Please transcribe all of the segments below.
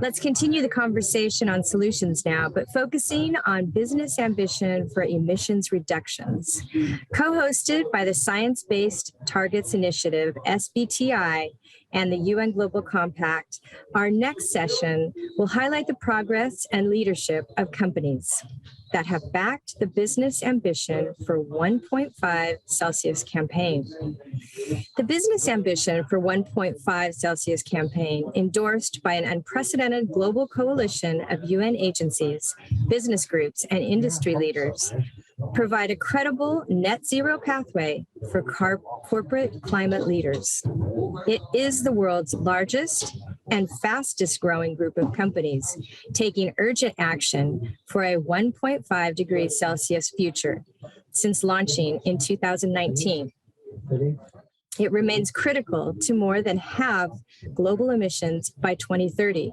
Let's continue the conversation on solutions now, but focusing on business ambition for emissions reductions. Co-hosted by the Science Based Targets Initiative, SBTI, and the UN Global Compact, our next session will highlight the progress and leadership of companies that have backed the business ambition for 1.5 Celsius campaign. The business ambition for 1.5 Celsius campaign, endorsed by an unprecedented global coalition of UN agencies, business groups, and industry leaders, provide a credible net zero pathway for corporate climate leaders. It is the world's largest and fastest growing group of companies taking urgent action for a 1.5 degrees Celsius future since launching in 2019. It remains critical to more than halve global emissions by 2030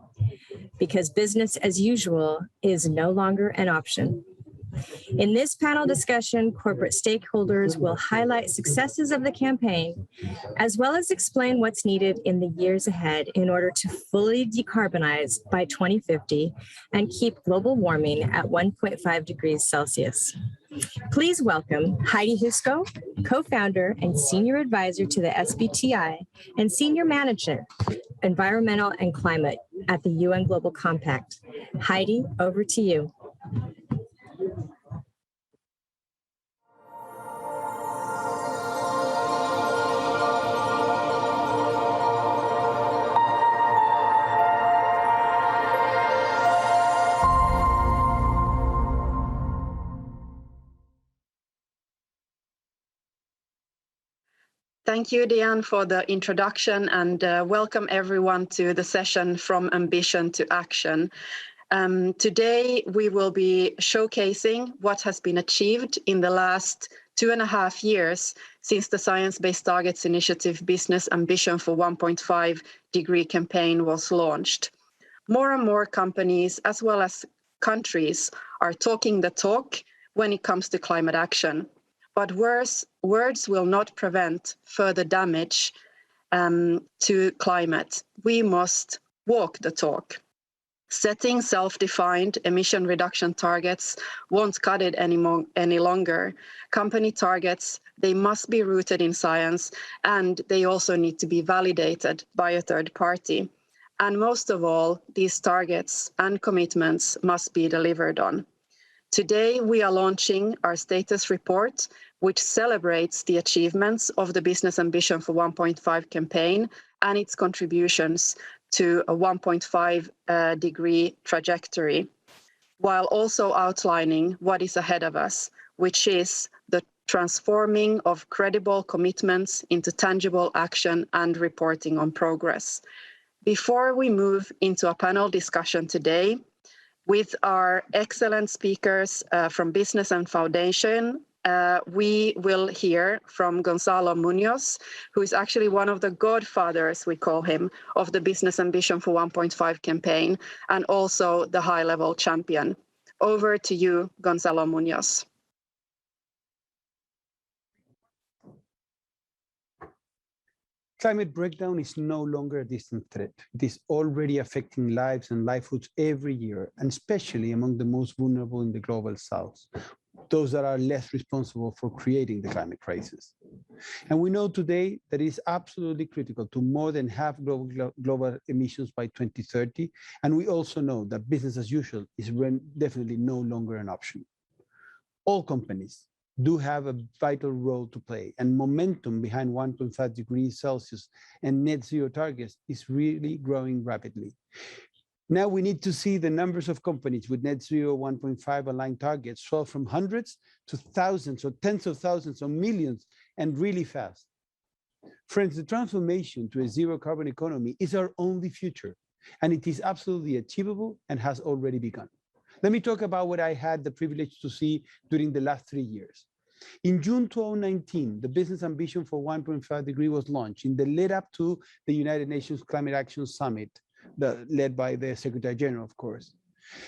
because business as usual is no longer an option. In this panel discussion, corporate stakeholders will highlight successes of the campaign, as well as explain what's needed in the years ahead in order to fully decarbonize by 2050 and keep global warming at 1.5 degrees Celsius. Please welcome Heidi Husko, co-founder and senior advisor to the SBTI and senior manager, environmental and climate at the UN Global Compact. Heidi, over to you. Thank you, Diane, for the introduction, and welcome everyone to the session From Ambition to Action. Today, we will be showcasing what has been achieved in the last 2.5 years since the Science Based Targets Initiative Business Ambition for 1.5 Degree campaign was launched. More and more companies, as well as countries, are talking the talk when it comes to climate action. But words will not prevent further damage to climate. We must walk the talk. Setting self-defined emission reduction targets won't cut it any longer. Company targets, they must be rooted in science, and they also need to be validated by a third party. And most of all, these targets and commitments must be delivered on. Today, we are launching our status report, which celebrates the achievements of the Business Ambition for 1.5 campaign and its contributions to a 1.5 degree trajectory, while also outlining what is ahead of us, which is the transforming of credible commitments into tangible action and reporting on progress. Before we move into a panel discussion today, with our excellent speakers from Business and Foundation, we will hear from Gonzalo MUNOZ, who is actually one of the godfathers, we call him, of the Business Ambition for 1.5 campaign, and also the high-level champion. Over to you, Gonzalo MUNOZ. Climate breakdown is no longer a distant threat. It is already affecting lives and livelihoods every year, and especially among the most vulnerable in the global south, those that are less responsible for creating the climate crisis. And we know today that it is absolutely critical to more than halve global emissions by 2030. And we also know that business as usual is definitely no longer an option. All companies do have a vital role to play, and momentum behind 1.5 degrees Celsius and net zero targets is really growing rapidly. Now we need to see the numbers of companies with net zero 1.5 aligned targets swell from hundreds to thousands or tens of thousands or millions, and really fast. Friends, the transformation to a zero carbon economy is our only future, and it is absolutely achievable and has already begun. Let me talk about what I had the privilege to see during the last 3 years. In June 2019, the Business Ambition for 1.5 degree was launched in the lead up to the United Nations Climate Action Summit, led by the Secretary General, of course.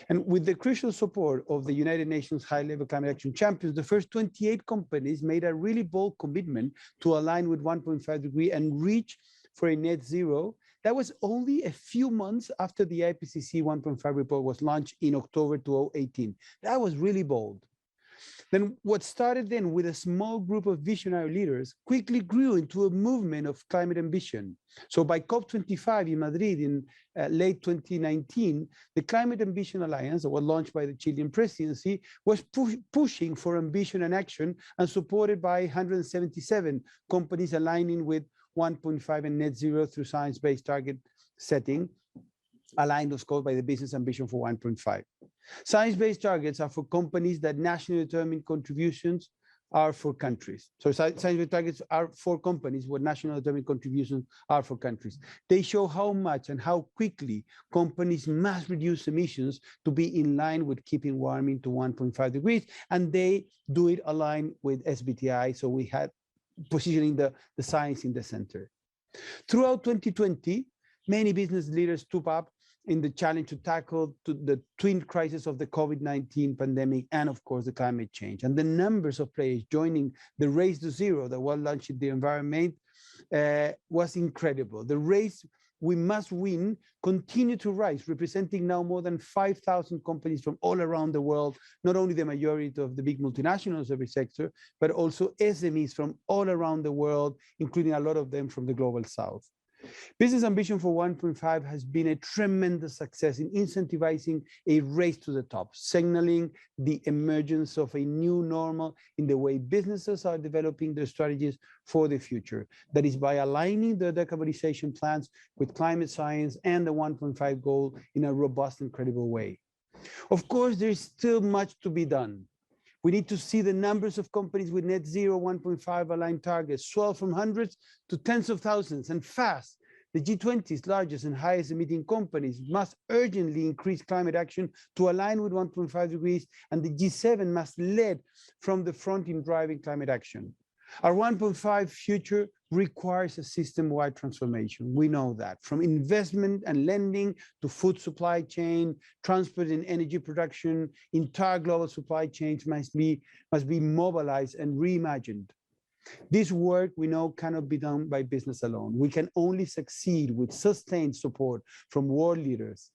And with the crucial support of the United Nations High-Level Climate Action Champions, the first 28 companies made a really bold commitment to align with 1.5 degree and reach for a net zero That was only a few months after the IPCC 1.5 report was launched in October 2018. That was really bold. Then what started then with a small group of visionary leaders quickly grew into a movement of climate ambition. So by COP25 in Madrid in late 2019, the Climate Ambition Alliance, that was launched by the Chilean presidency, was pushing for ambition and action and supported by 177 companies aligning with 1.5 and net zero through science-based target setting, aligned, of course, by the business ambition for 1.5. Science-based targets are for companies that nationally determined contributions are for countries. So science-based targets are for companies where national determined contributions are for countries. They show how much and how quickly companies must reduce emissions to be in line with keeping warming to 1.5 degrees, and they do it aligned with SBTi, so we had positioning the science in the center. Throughout 2020, many business leaders stood up in the challenge to tackle the twin crisis of the COVID-19 pandemic and, of course, the climate change. And the numbers of players joining the race to zero that was launched in the environment was incredible. The race we must win continued to rise, representing now more than 5,000 companies from all around the world, not only the majority of the big multinationals of every sector, but also SMEs from all around the world, including a lot of them from the global south. Business Ambition for 1.5 has been a tremendous success in incentivizing a race to the top, signaling the emergence of a new normal in the way businesses are developing their strategies for the future. That is by aligning their decarbonization plans with climate science and the 1.5 goal in a robust and credible way. Of course, there is still much to be done. We need to see the numbers of companies with net zero 1.5 aligned targets swell from hundreds to tens of thousands and fast. The G20's largest and highest emitting companies must urgently increase climate action to align with 1.5 degrees, and the G7 must lead from the front in driving climate action. Our 1.5 future requires a system-wide transformation. We know that. From investment and lending to food supply chain, transport and energy production, entire global supply chains must be mobilized and reimagined. This work, we know, cannot be done by business alone. We can only succeed with sustained support from world leaders.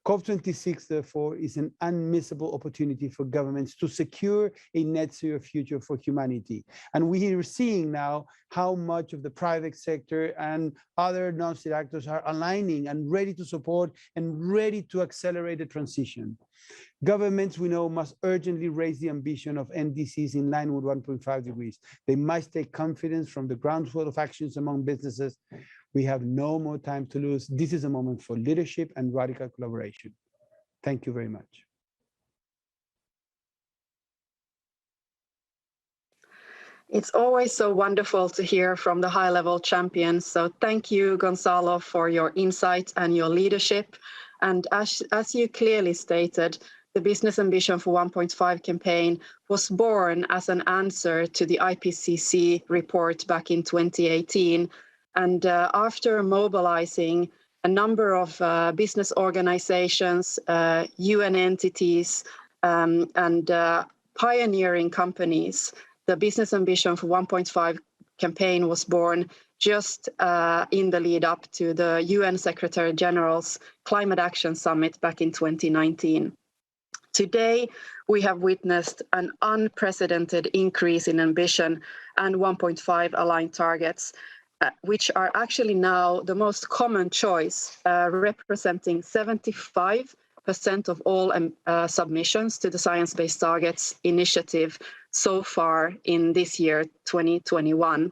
COP26, therefore, is an unmissable opportunity for governments to secure a net zero future for humanity. And we are seeing now how much of the private sector and other non-state actors are aligning and ready to support and ready to accelerate the transition. Governments, we know, must urgently raise the ambition of NDCs in line with 1.5 degrees. They must take confidence from the groundswell of actions among businesses. We have no more time to lose. This is a moment for leadership and radical collaboration. Thank you very much. It's always so wonderful to hear from the high-level champions. So thank you, Gonzalo, for your insight and your leadership. And as you clearly stated, the Business Ambition for 1.5 campaign was born as an answer to the IPCC report back in 2018. And after mobilizing a number of business organizations, UN entities, and pioneering companies, the Business Ambition for 1.5 campaign was born just in the lead up to the UN Secretary General's Climate Action Summit back in 2019. Today, we have witnessed an unprecedented increase in ambition and 1.5 aligned targets, which are actually now the most common choice, representing 75% of all submissions to the Science Based Targets initiative so far in this year, 2021.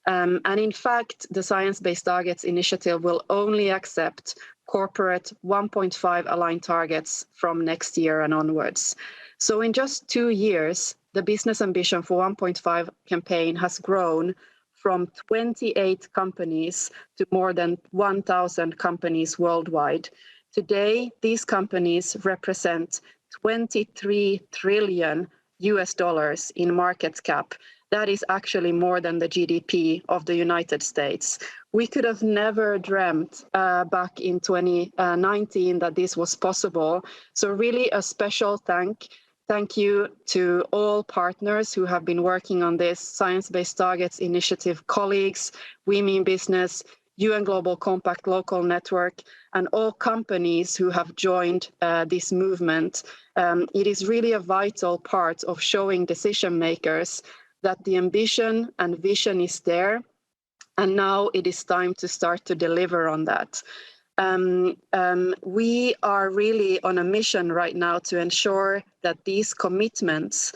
And in fact, the Science Based Targets initiative will only accept corporate 1.5 aligned targets from next year and onwards. So in just 2 years, the Business Ambition for 1.5 campaign has grown from 28 companies to more than 1,000 companies worldwide. Today, these companies represent $23 trillion in market cap. That is actually more than the GDP of the United States. We could have never dreamt back in 2019 that this was possible. So really a special thank you to all partners who have been working on this Science Based Targets initiative, colleagues, Women in Business, UN Global Compact Local Network, and all companies who have joined this movement. It is really a vital part of showing decision makers that the ambition and vision is there, and now it is time to start to deliver on that. We are really on a mission right now to ensure that these commitments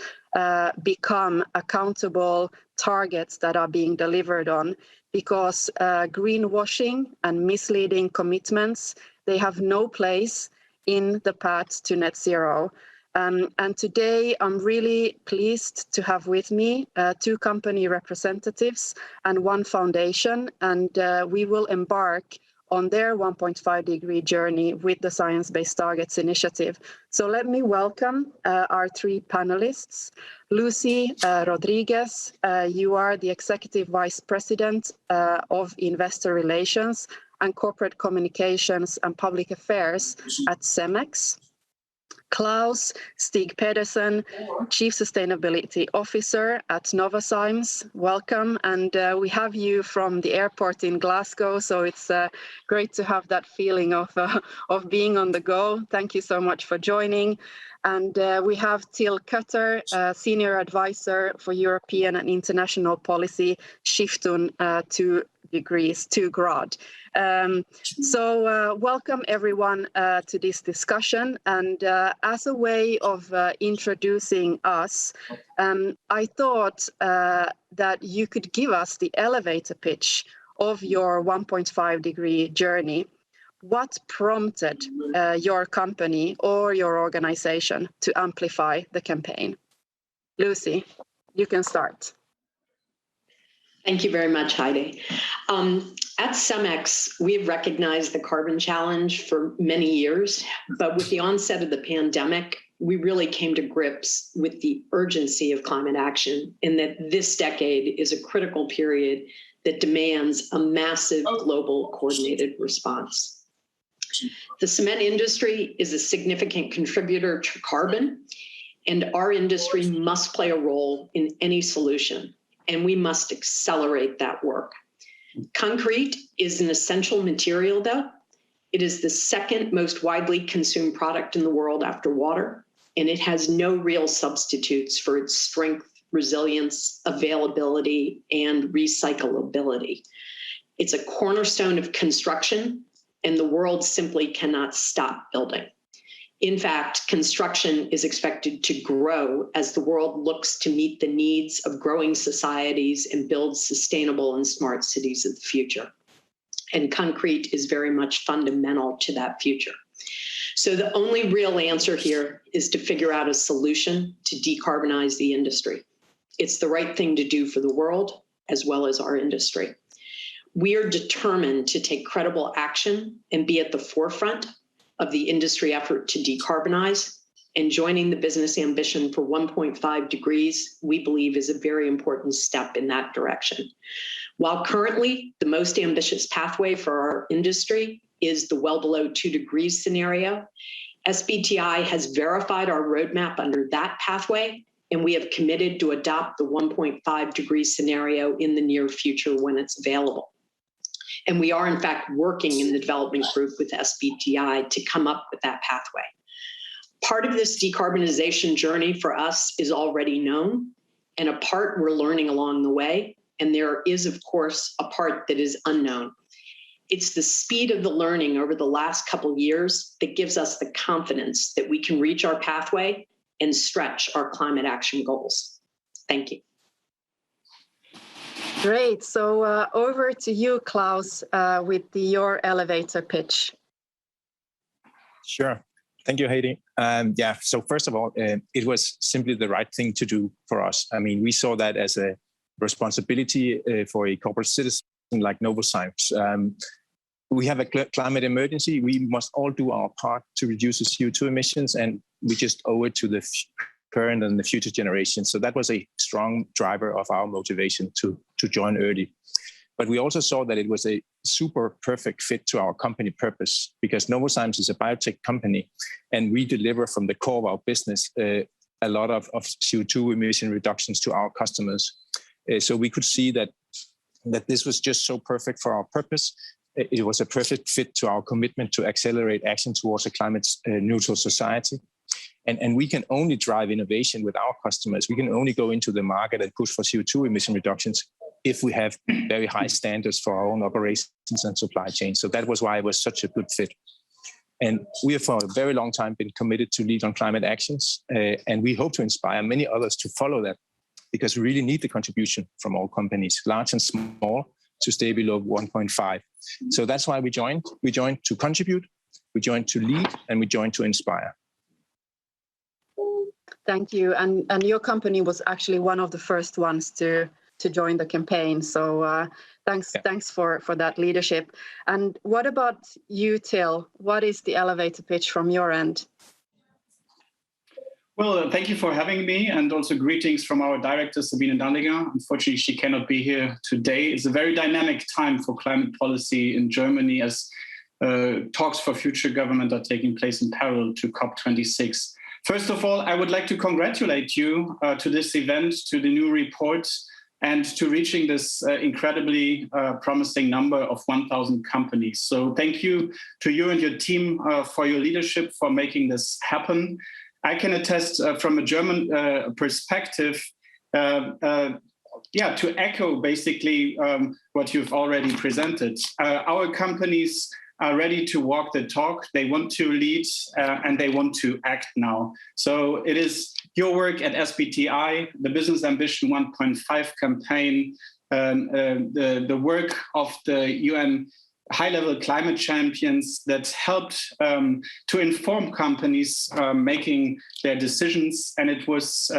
become accountable targets that are being delivered on, because greenwashing and misleading commitments, they have no place in the path to net zero. And today, I'm really pleased to have with me 2 company representatives and 1 foundation, and we will embark on their 1.5-degree journey with the Science Based Targets Initiative. So let me welcome our 3 panelists. Lucy Rodriguez, you are the Executive Vice President of Investor Relations and Corporate Communications and Public Affairs at CEMEX. Klaus Stig Pedersen, Chief Sustainability Officer at Novozymes. Welcome, and we have you from the airport in Glasgow, so it's great to have that feeling of being on the go. Thank you so much for joining. And we have Till Cutter, Senior Advisor for European and International Policy, Skiftun 2 degrees, 2 grad. So welcome everyone to this discussion, and as a way of introducing us, I thought that you could give us the elevator pitch of your 1.5-degree journey. What prompted your company or your organization to amplify the campaign? Lucy, you can start. Thank you very much, Heidi. At CEMEX, we've recognized the carbon challenge for many years, but with the onset of the pandemic, we really came to grips with the urgency of climate action, and that this decade is a critical period that demands a massive global coordinated response. The cement industry is a significant contributor to carbon, and our industry must play a role in any solution, and we must accelerate that work. Concrete is an essential material, though. It is the 2nd most widely consumed product in the world after water, and it has no real substitutes for its strength, resilience, availability, and recyclability. It's a cornerstone of construction, and the world simply cannot stop building. In fact, construction is expected to grow as the world looks to meet the needs of growing societies and build sustainable and smart cities of the future. And concrete is very much fundamental to that future. So the only real answer here is to figure out a solution to decarbonize the industry. It's the right thing to do for the world as well as our industry. We are determined to take credible action and be at the forefront of the industry effort to decarbonize, and joining the business ambition for 1.5 degrees, we believe, is a very important step in that direction. While currently the most ambitious pathway for our industry is the well below 2 degrees scenario, SBTi has verified our roadmap under that pathway, and we have committed to adopt the 1.5 degree scenario in the near future when it's available. And we are, in fact, working in the development group with SBTi to come up with that pathway. Part of this decarbonization journey for us is already known, and a part we're learning along the way. And there is, of course, a part that is unknown. It's the speed of the learning over the last couple of years that gives us the confidence that we can reach our pathway and stretch our climate action goals. Thank you. Great. So over to you, Klaus, with your elevator pitch. Sure. Thank you, Heidi. Yeah, so first of all, it was simply the right thing to do for us. I mean, we saw that as a responsibility for a corporate citizen like Novozymes. We have a climate emergency. We must all do our part to reduce the CO2 emissions, and we just owe it to the current and the future generations. So that was a strong driver of our motivation to join early. But we also saw that it was a super perfect fit to our company purpose, because Novozymes is a biotech company, and we deliver from the core of our business a lot of CO2 emission reductions to our customers. So we could see that that this was just so perfect for our purpose. It was a perfect fit to our commitment to accelerate action towards a climate neutral society. And we can only drive innovation with our customers. We can only go into the market and push for CO2 emission reductions if we have very high standards for our own operations and supply chain. So that was why it was such a good fit. And we have for a very long time been committed to lead on climate actions. And we hope to inspire many others to follow that, because we really need the contribution from all companies, large and small, to stay below 1.5. So that's why we joined. We joined to contribute, we joined to lead, and we joined to inspire. Thank you. And your company was actually one of the first ones to join the campaign. So thanks for that leadership. And what about you, Till? What is the elevator pitch from your end? Well, thank you for having me, and also greetings from our director, Sabine Dandinger. Unfortunately, she cannot be here today. It's a very dynamic time for climate policy in Germany, as talks for future government are taking place in parallel to COP26. First of all, I would like to congratulate you to this event, to the new report, and to reaching this incredibly promising number of 1,000 companies. So thank you to you and your team for your leadership, for making this happen. I can attest from a German perspective, to echo basically what you've already presented. Our companies are ready to walk the talk. They want to lead and they want to act now. So it is your work at SBTI, the Business Ambition 1.5 campaign, the work of the UN high-level climate champions that helped to inform companies making their decisions, and it was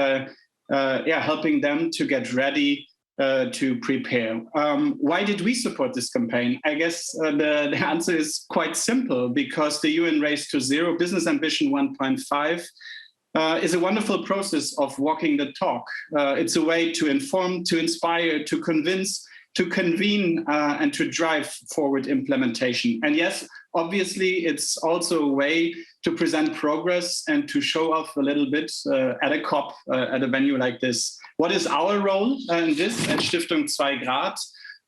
helping them to get ready to prepare. Why did we support this campaign? I guess the answer is quite simple, because the UN Race to Zero Business Ambition 1.5 is a wonderful process of walking the talk. It's a way to inform, to inspire, to convince, to convene and to drive forward implementation. And yes, obviously, it's also a way to present progress and to show off a little bit at a COP, at a venue like this. What is our role in this at Stiftung 2 Grad?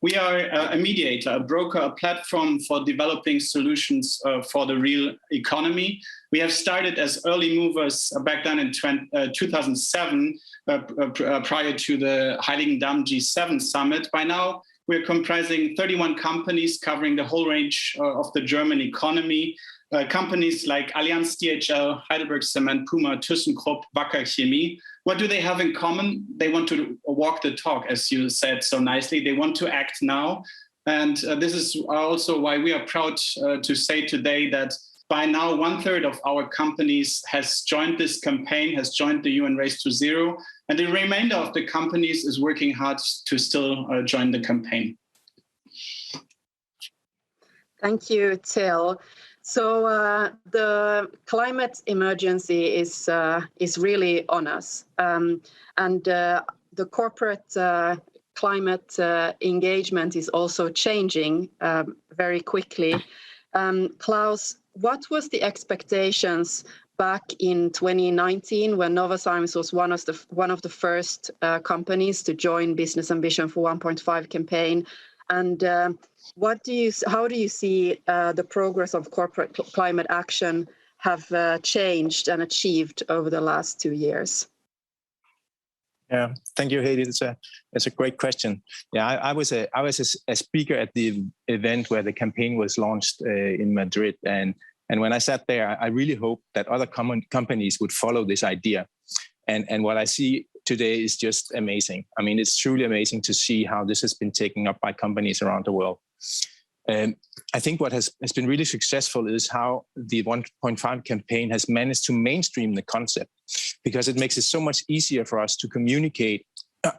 We are a mediator, a broker, a platform for developing solutions for the real economy. We have started as early movers back then in 2007, prior to the Heiligendamm G7 summit. By now, we're comprising 31 companies covering the whole range of the German economy. Companies like Allianz, DHL, Heidelberg Cement, Puma, ThyssenKrupp, Wacker Chemie. What do they have in common? They want to walk the talk, as you said so nicely. They want to act now. And this is also why we are proud to say today that by now, 1/3 of our companies has joined this campaign, has joined the UN Race to Zero, and the remainder of the companies is working hard to still join the campaign. Thank you, Till. So the climate emergency is really on us, and the corporate climate engagement is also changing very quickly. Klaus, what was the expectations back in 2019 when Novozymes was one of the first companies to join Business Ambition for 1.5 campaign, and how do you see the progress of corporate climate action have changed and achieved over the last 2 years? Yeah, thank you, Heidi. It's a great question. Yeah, I was a speaker at the event where the campaign was launched in Madrid, and when I sat there, I really hoped that other companies would follow this idea. And what I see today is just amazing. I mean, it's truly amazing to see how this has been taken up by companies around the world. I think what has been really successful is how the 1.5 campaign has managed to mainstream the concept, because it makes it so much easier for us to communicate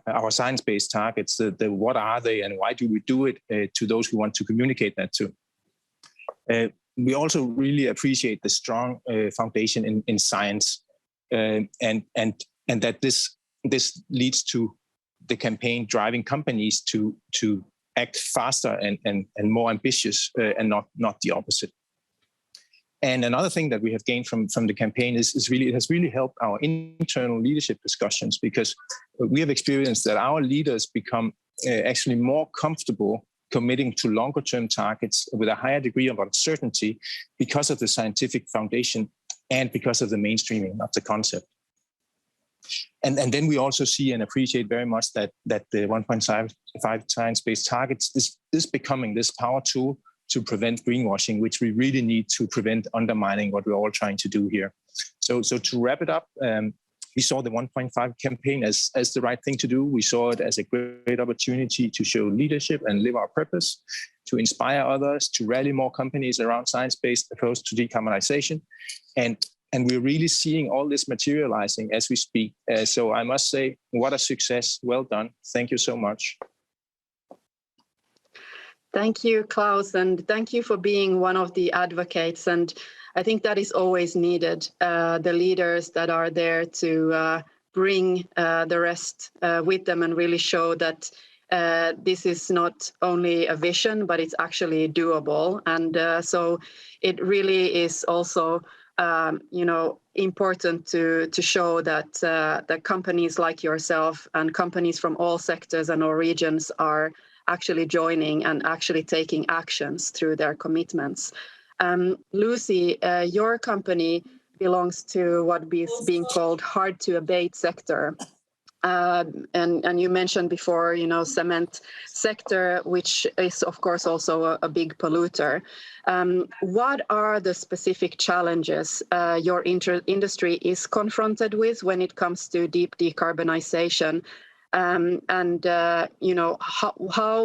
our science-based targets, the what are they and why do we do it, to those who want to communicate that to. We also really appreciate the strong foundation in science, and that this leads to the campaign driving companies to act faster and more ambitious, and not the opposite. And another thing that we have gained from the campaign is really, it has really helped our internal leadership discussions, because we have experienced that our leaders become actually more comfortable committing to longer term targets with a higher degree of uncertainty because of the scientific foundation and because of the mainstreaming of the concept. And then we also see and appreciate very much that the 1.5 science-based targets is becoming this power tool to prevent greenwashing, which we really need to prevent undermining what we're all trying to do here. So to wrap it up, we saw the 1.5 campaign as the right thing to do. We saw it as a great opportunity to show leadership and live our purpose, to inspire others, to rally more companies around science-based approach to decarbonization. And we're really seeing all this materializing as we speak. So I must say, what a success. Well done. Thank you so much. Thank you, Klaus, and thank you for being one of the advocates. And I think that is always needed, the leaders that are there to bring the rest with them and really show that this is not only a vision, but it's actually doable. And so it really is also important to show that that companies like yourself and companies from all sectors and all regions are actually joining and actually taking actions through their commitments. Lucy, your company belongs to what is being called hard to abate sector. And you mentioned before, cement sector, which is of course also a big polluter. What are the specific challenges your industry is confronted with when it comes to deep decarbonization? How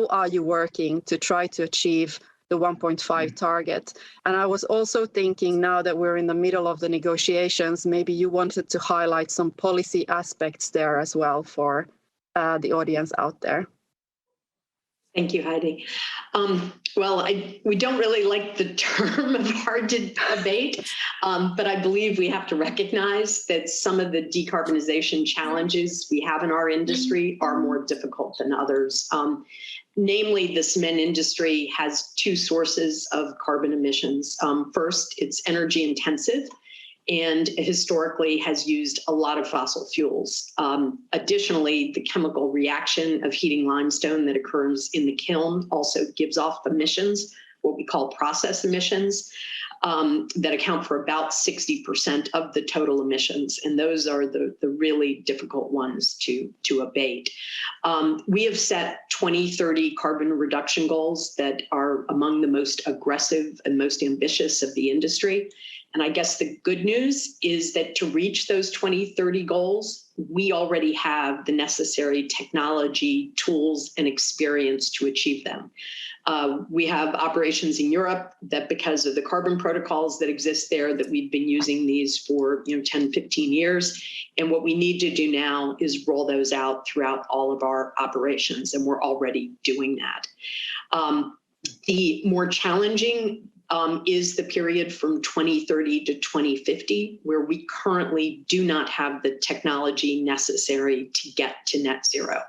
are you working to try to achieve the 1.5 target? And I was also thinking, now that we're in the middle of the negotiations, maybe you wanted to highlight some policy aspects there as well for the audience out there. Thank you, Heidi. We don't really like the term of hard to abate, but I believe we have to recognize that some of the decarbonization challenges we have in our industry are more difficult than others. Namely, the cement industry has two sources of carbon emissions. First, it's energy intensive and historically has used a lot of fossil fuels. Additionally, the chemical reaction of heating limestone that occurs in the kiln also gives off emissions, what we call process emissions, that account for about 60% of the total emissions. And those are the really difficult ones to abate. We have set 2030 carbon reduction goals that are among the most aggressive and most ambitious of the industry. And I guess the good news is that to reach those 2030 goals, we already have the necessary technology, tools, and experience to achieve them. We have operations in Europe that, because of the carbon protocols that exist there, that we've been using these for 10, 15 years. And what we need to do now is roll those out throughout all of our operations, and we're already doing that. The more challenging is the period from 2030 to 2050, where we currently do not have the technology necessary to get to net zero.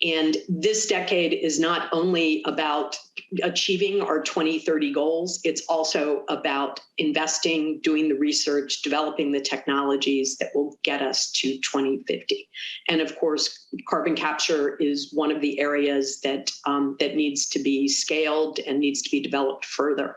And this decade is not only about achieving our 2030 goals, it's also about investing, doing the research, developing the technologies that will get us to 2050. And of course, carbon capture is one of the areas that needs to be scaled and needs to be developed further.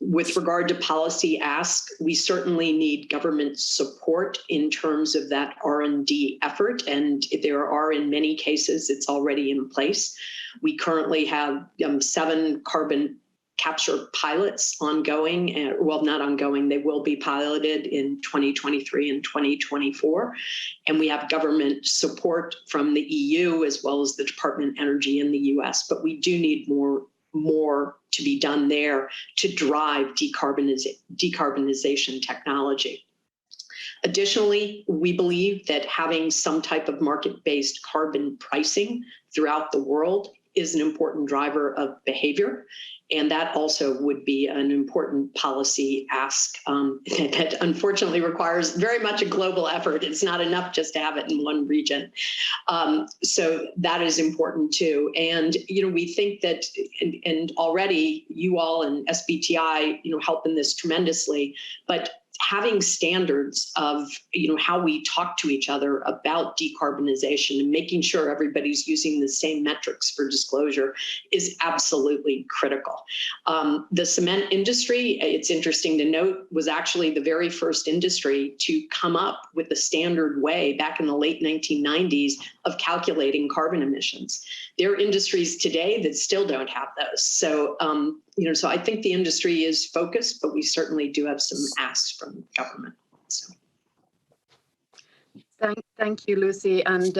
With regard to policy ask, we certainly need government support in terms of that R&D effort, and there are, in many cases, it's already in place. We currently have 7 carbon capture pilots ongoing, not ongoing, they will be piloted in 2023 and 2024. And we have government support from the EU as well as the Department of Energy in the US, but we do need more to be done there to drive decarbonization technology. Additionally, we believe that having some type of market-based carbon pricing throughout the world is an important driver of behavior. And that also would be an important policy ask that unfortunately requires very much a global effort. It's not enough just to have it in one region. So that is important too. And, we think that, and already you all and SBTI, help in this tremendously, but having standards of, how we talk to each other about decarbonization and making sure everybody's using the same metrics for disclosure is absolutely critical. The cement industry, it's interesting to note, was actually the very first industry to come up with a standard way back in the late 1990s of calculating carbon emissions. There are industries today that still don't have those. So, so I think the industry is focused, but we certainly do have some asks from government. So. Thank you, Lucy. And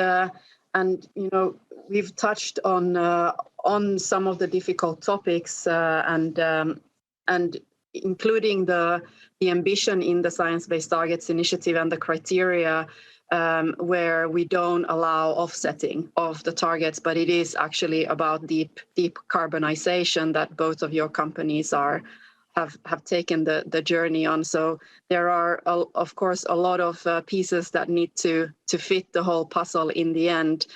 we've touched on some of the difficult topics and including the ambition in the Science-Based Targets Initiative and the criteria where we don't allow offsetting of the targets, but it is actually about deep carbonization that both of your companies have taken the journey on. So there are, of course, a lot of pieces that need to fit the whole puzzle in the end.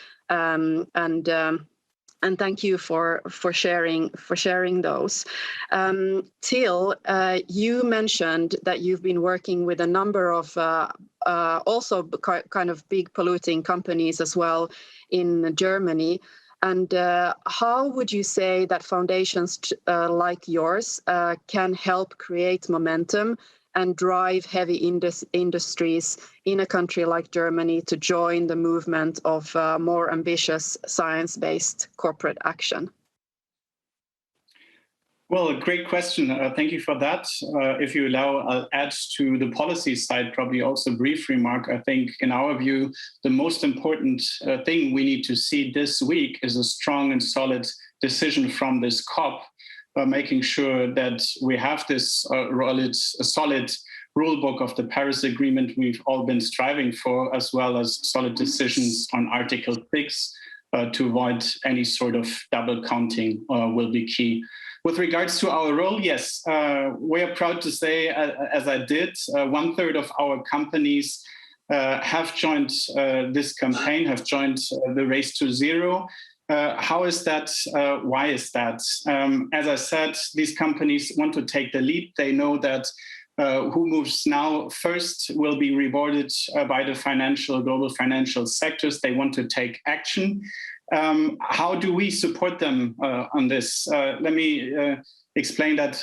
And thank you for sharing those. Till, you mentioned that you've been working with a number of also kind of big polluting companies as well in Germany. And how would you say that foundations like yours can help create momentum and drive heavy industries in a country like Germany to join the movement of more ambitious science-based corporate action? Well, a great question. Thank you for that. If you allow, I'll add to the policy side, probably also a brief remark. I think in our view, the most important thing we need to see this week is a strong and solid decision from this COP, making sure that we have this solid rule book of the Paris Agreement we've all been striving for, as well as solid decisions on Article 6 to avoid any sort of double counting will be key. With regards to our role, yes, we are proud to say, as I did, 1/3 of our companies have joined this campaign, have joined the Race to Zero. How is that? Why is that? As I said, these companies want to take the lead. They know that who moves now first will be rewarded by the global financial sectors. They want to take action. How do we support them on this? Let me explain that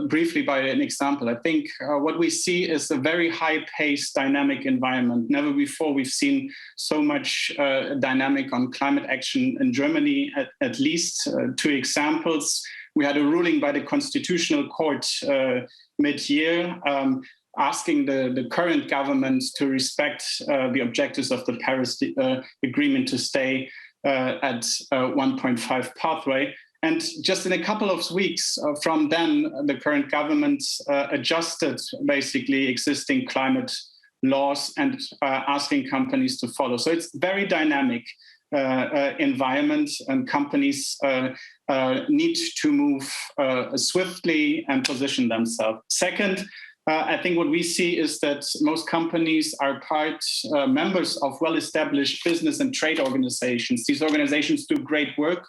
briefly by an example. I think what we see is a very high-paced, dynamic environment. Never before we've seen so much dynamic on climate action in Germany, at least. 2 examples. We had a ruling by the Constitutional Court mid-year asking the current government to respect the objectives of the Paris Agreement to stay at 1.5 pathway. And just in a couple of weeks from then, the current government adjusted basically existing climate laws and asking companies to follow. So it's very dynamic environment, and companies need to move swiftly and position themselves. Second, I think what we see is that most companies are members of well-established business and trade organizations. These organizations do great work,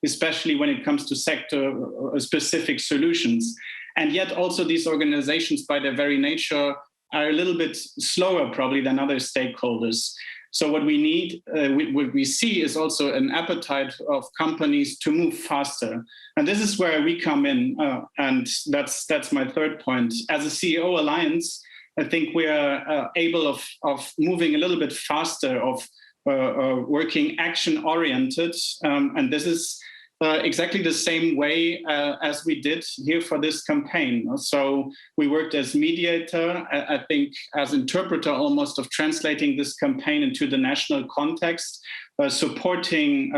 especially when it comes to sector-specific solutions. And yet also these organizations, by their very nature, are a little bit slower probably than other stakeholders. So what we need, what we see is also an appetite of companies to move faster. And this is where we come in. And that's my third point. As a CEO Alliance, I think we are able of moving a little bit faster, of working action-oriented. And this is exactly the same way as we did here for this campaign. So we worked as mediator, I think as interpreter almost, of translating this campaign into the national context, supporting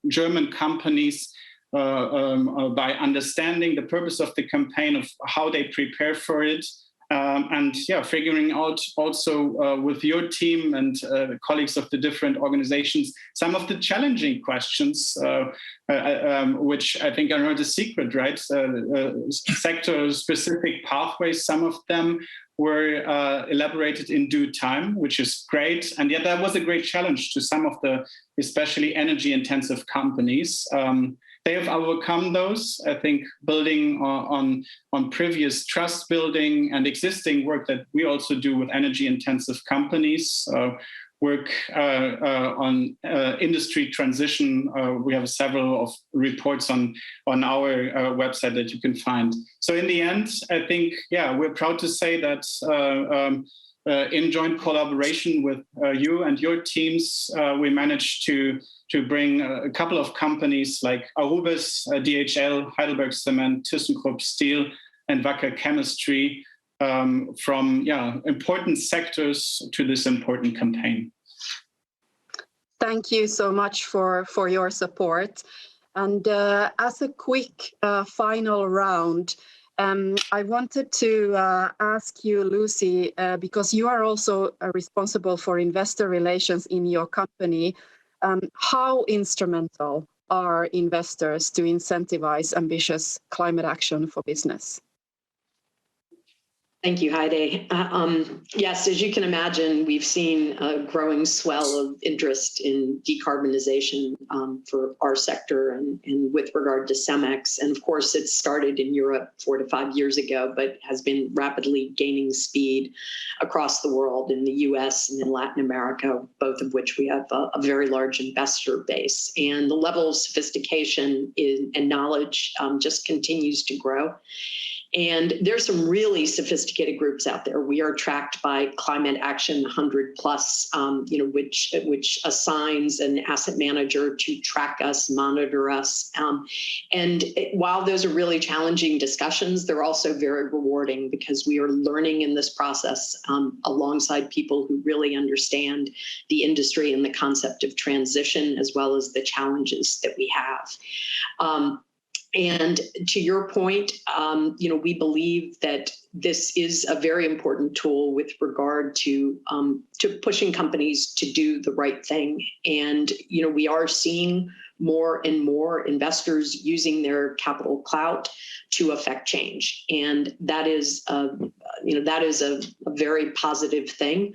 German companies by understanding the purpose of the campaign, of how they prepare for it. And figuring out also with your team and colleagues of the different organizations, some of the challenging questions, which I think are not a secret, right? Sector-specific pathways, some of them were elaborated in due time, which is great. And yet that was a great challenge to some of the especially energy-intensive companies. They have overcome those, I think, building on previous trust building and existing work that we also do with energy intensive companies, work on industry transition. We have several of reports on our website that you can find. So in the end, I think, yeah, we're proud to say that in joint collaboration with you and your teams, we managed to bring a couple of companies like Arubis, DHL, Heidelberg Cement, ThyssenKrupp Steel, and Wacker Chemistry from important sectors to this important campaign. Thank you so much for your support. And as a quick final round, I wanted to ask you, Lucy, because you are also responsible for investor relations in your company, how instrumental are investors to incentivize ambitious climate action for business? Thank you, Heidi. Yes, as you can imagine, we've seen a growing swell of interest in decarbonization for our sector and with regard to CEMEX. And of course, it started in Europe 4 to 5 years ago, but has been rapidly gaining speed across the world in the US and in Latin America, both of which we have a very large investor base. And the level of sophistication and knowledge just continues to grow. And there's some really sophisticated groups out there. We are tracked by Climate Action 100 Plus, which assigns an asset manager to track us, monitor us. And while those are really challenging discussions, they're also very rewarding because we are learning in this process alongside people who really understand the industry and the concept of transition, as well as the challenges that we have. And to your point, we believe that this is a very important tool with regard to pushing companies to do the right thing. And, we are seeing more and more investors using their capital clout to affect change. And that is a very positive thing.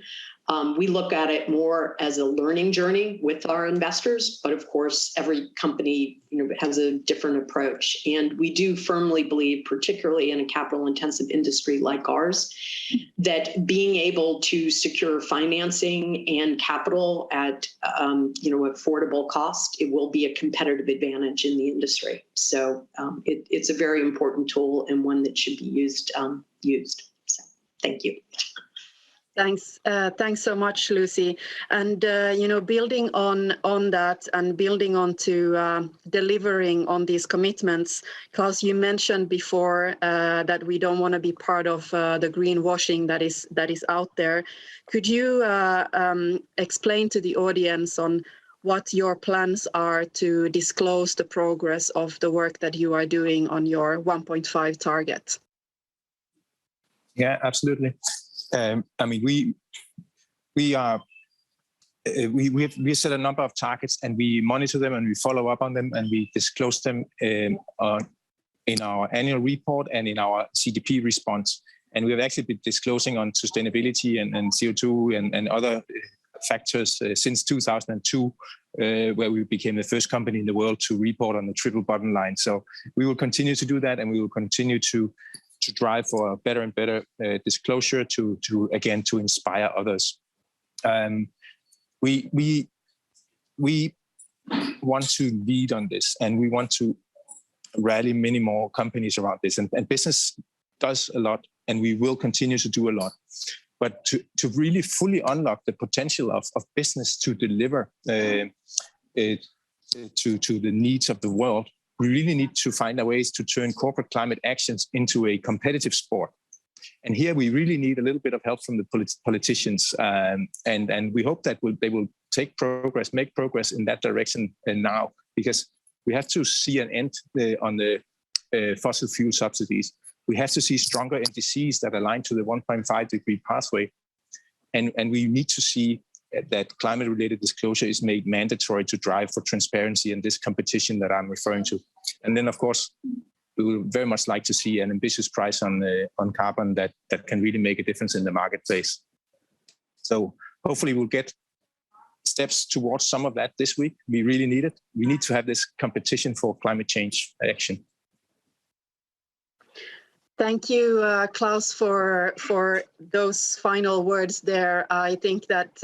We look at it more as a learning journey with our investors, but of course, every company has a different approach. And we do firmly believe, particularly in a capital-intensive industry like ours, that being able to secure financing and capital at affordable cost, it will be a competitive advantage in the industry. So it's a very important tool and one that should be used. So thank you. Thanks so much, Lucy. And building on that and building on to delivering on these commitments, because you mentioned before that we don't want to be part of the greenwashing that is out there. Could you explain to the audience on what your plans are to disclose the progress of the work that you are doing on your 1.5 target? Yeah, absolutely. We set a number of targets and we monitor them and we follow up on them and we disclose them in our annual report and in our CDP response. And we have actually been disclosing on sustainability and CO2 and other factors since 2002, where we became the first company in the world to report on the triple bottom line. So we will continue to do that and we will continue to drive for better and better disclosure to inspire others. We want to lead on this and we want to rally many more companies around this. And business does a lot and we will continue to do a lot. But to really fully unlock the potential of business to deliver to the needs of the world, we really need to find ways to turn corporate climate actions into a competitive sport. And here we really need a little bit of help from the politicians. And we hope that they will make progress in that direction now, because we have to see an end on the fossil fuel subsidies. We have to see stronger NDCs that align to the 1.5 degree pathway. And we need to see that climate-related disclosure is made mandatory to drive for transparency in this competition that I'm referring to. And then, of course, we would very much like to see an ambitious price on carbon that can really make a difference in the marketplace. So hopefully we'll get steps towards some of that this week. We really need it. We need to have this competition for climate change action. Thank you, Klaus, for those final words there. I think that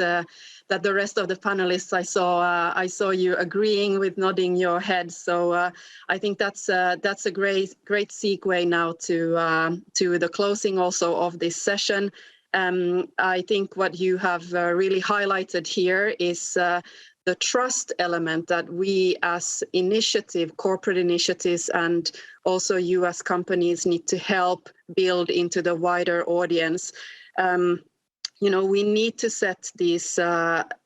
that the rest of the panelists, I saw you agreeing with nodding your head. So I think that's a great segue now to the closing also of this session. I think what you have really highlighted here is the trust element that we as corporate initiatives, and also you as companies need to help build into the wider audience. We need to set these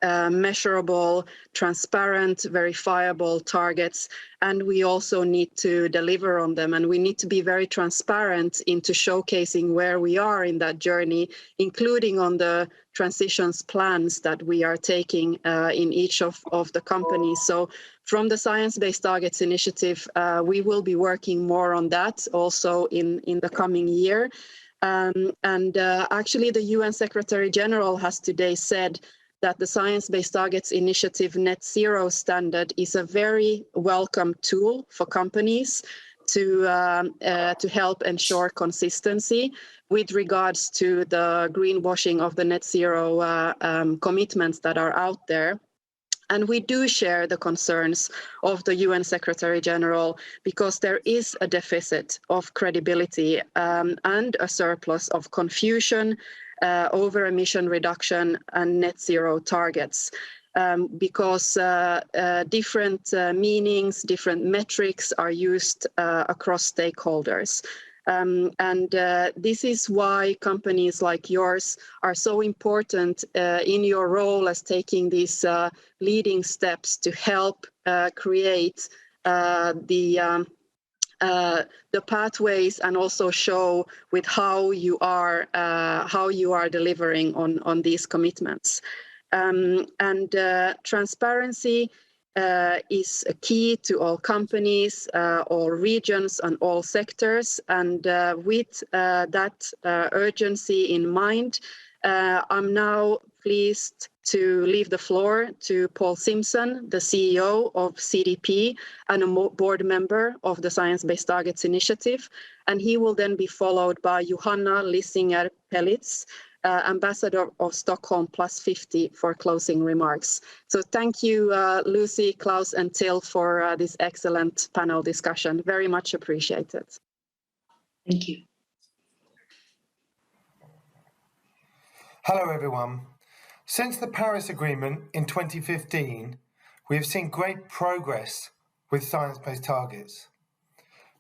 measurable, transparent, verifiable targets, and we also need to deliver on them. And we need to be very transparent into showcasing where we are in that journey, including on the transitions plans that we are taking in each of the companies. So from the Science Based Targets Initiative, we will be working more on that also in the coming year. Actually, the UN Secretary General has today said that the Science Based Targets Initiative Net Zero Standard is a very welcome tool for companies to help ensure consistency with regards to the greenwashing of the net zero commitments that are out there. And we do share the concerns of the UN Secretary General because there is a deficit of credibility and a surplus of confusion over emission reduction and net zero targets. Because different meanings, different metrics are used across stakeholders. This is why companies like yours are so important in your role as taking these leading steps to help create the pathways and also show with how you are delivering on these commitments. Transparency is a key to all companies, all regions and all sectors. And with that urgency in mind, I'm now pleased to leave the floor to Paul Simpson, the CEO of CDP and a board member of the Science Based Targets Initiative. And he will then be followed by Johanna Lissinger-Pelitz, Ambassador of Stockholm +50 for closing remarks. So thank you, Lucy, Klaus, and Till for this excellent panel discussion. Very much appreciated. Thank you. Hello, everyone. Since the Paris Agreement in 2015, we have seen great progress with science-based targets.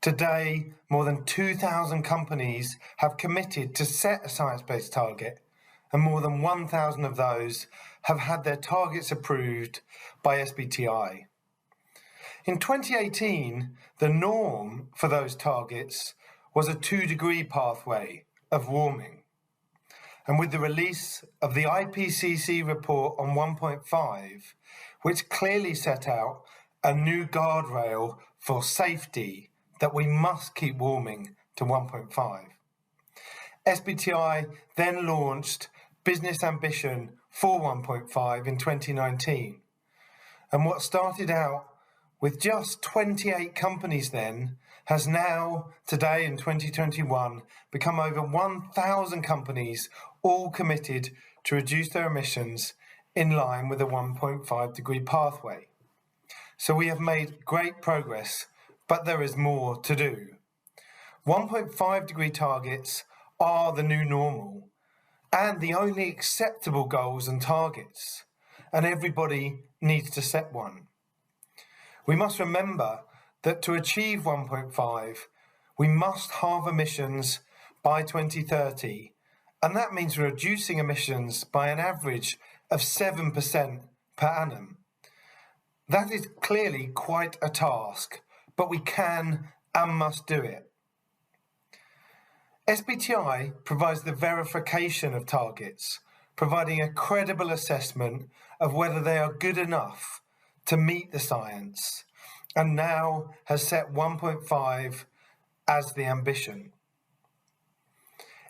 Today, more than 2,000 companies have committed to set a science-based target, and more than 1,000 of those have had their targets approved by SBTi. In 2018, the norm for those targets was a 2-degree pathway of warming. And with the release of the IPCC report on 1.5, which clearly set out a new guardrail for safety that we must keep warming to 1.5. SBTi then launched Business Ambition for 1.5 in 2019. And what started out with just 28 companies then has now, today in 2021, become over 1,000 companies all committed to reduce their emissions in line with a 1.5-degree pathway. So we have made great progress, but there is more to do. 1.5-degree targets are the new normal and the only acceptable goals and targets, and everybody needs to set one. We must remember that to achieve 1.5, we must halve emissions by 2030, and that means reducing emissions by an average of 7% per annum. That is clearly quite a task, but we can and must do it. SBTi provides the verification of targets, providing a credible assessment of whether they are good enough to meet the science, and now has set 1.5 as the ambition.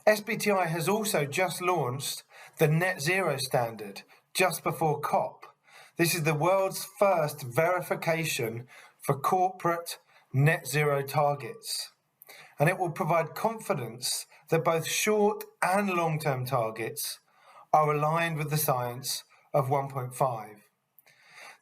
SBTi has also just launched the net zero standard just before COP, This is the world's first verification for corporate net zero targets, and it will provide confidence that both short and long-term targets are aligned with the science of 1.5.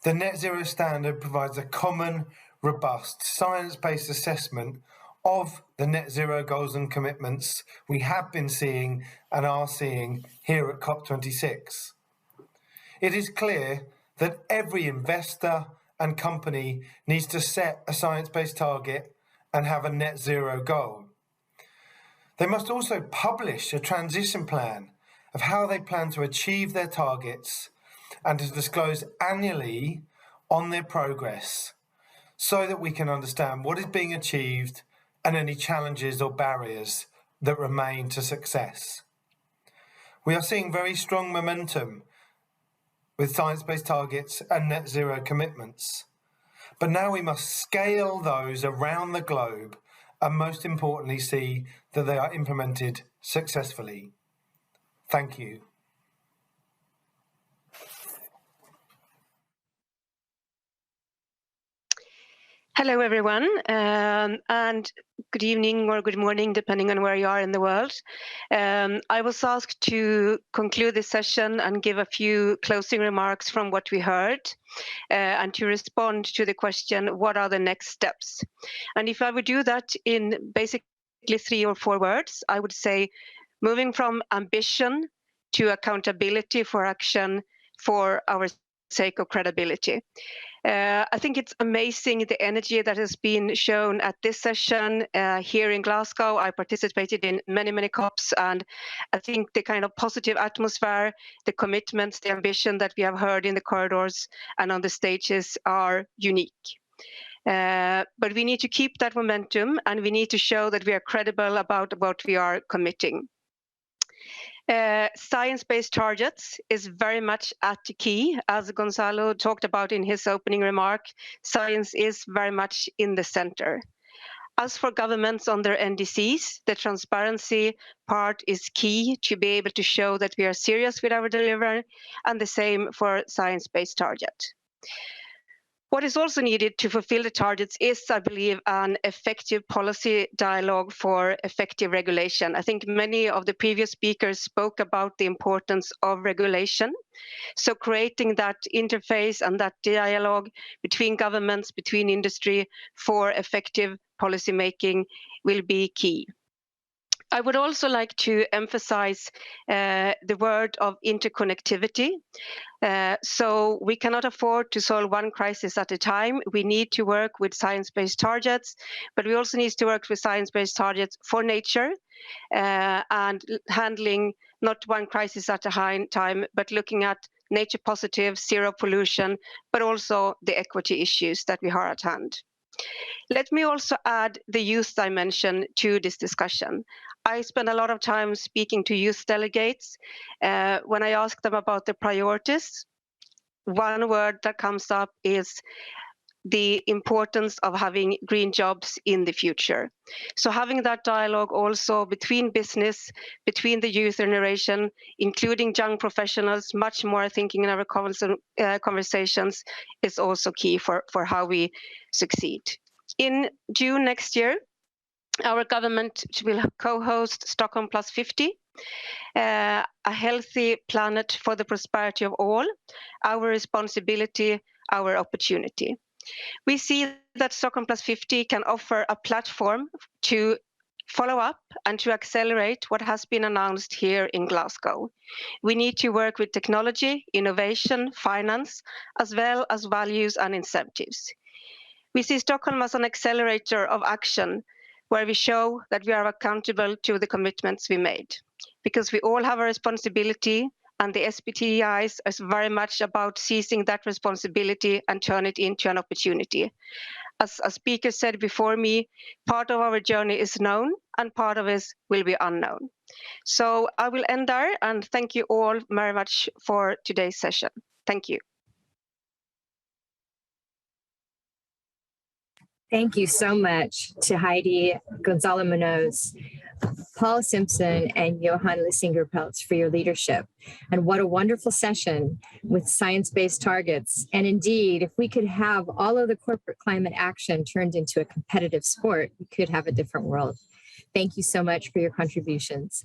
The net zero standard provides a common, robust, science-based assessment of the net zero goals and commitments we have been seeing and are seeing here at COP26. It is clear that every investor and company needs to set a science-based target and have a net zero goal. They must also publish a transition plan of how they plan to achieve their targets and to disclose annually on their progress so that we can understand what is being achieved and any challenges or barriers that remain to success. We are seeing very strong momentum with science-based targets and net zero commitments. But now we must scale those around the globe and most importantly see that they are implemented successfully. Thank you. Hello, everyone, and good evening or good morning, depending on where you are in the world. I was asked to conclude this session and give a few closing remarks from what we heard and to respond to the question, what are the next steps? And if I would do that in basically 3 or 4 words, I would say moving from ambition to accountability for action for our sake of credibility. I think it's amazing the energy that has been shown at this session here in Glasgow. I participated in many COPs, and I think the kind of positive atmosphere, the commitments, the ambition that we have heard in the corridors and on the stages are unique. But we need to keep that momentum, and we need to show that we are credible about what we are committing. Science-based targets is very much at the key. As Gonzalo talked about in his opening remark, science is very much in the center. As for governments on their NDCs, the transparency part is key to be able to show that we are serious with our delivery, and the same for science-based target. What is also needed to fulfill the targets is, I believe, an effective policy dialogue for effective regulation. I think many of the previous speakers spoke about the importance of regulation. So creating that interface and that dialogue between governments, between industry for effective policy making will be key. I would also like to emphasize the word of interconnectivity. So we cannot afford to solve one crisis at a time. We need to work with science-based targets, but we also need to work with science-based targets for nature and handling not one crisis at a time, but looking at nature positive, zero pollution, but also the equity issues that we have at hand. Let me also add the youth dimension to this discussion. I spend a lot of time speaking to youth delegates. When I ask them about the priorities, one word that comes up is the importance of having green jobs in the future. So having that dialogue also between business, between the youth generation, including young professionals, much more thinking in our conversations is also key for how we succeed. In June next year, our government will co-host Stockholm Plus 50, a healthy planet for the prosperity of all, our responsibility, our opportunity. We see that Stockholm Plus 50 can offer a platform to follow up and to accelerate what has been announced here in Glasgow. We need to work with technology, innovation, finance, as well as values and incentives. We see Stockholm as an accelerator of action where we show that we are accountable to the commitments we made, because we all have a responsibility, and the SBTIs is very much about seizing that responsibility and turn it into an opportunity. As a speaker said before me, part of our journey is known and part of it will be unknown. So I will end there, and thank you all very much for today's session. Thank you. Thank you so much to Heidi, Gonzalo, MUNOZ Paul Simpson and Johan Lissingerpeltz for your leadership. And what a wonderful session with science-based targets. And indeed, if we could have all of the corporate climate action turned into a competitive sport, we could have a different world. Thank you so much for your contributions.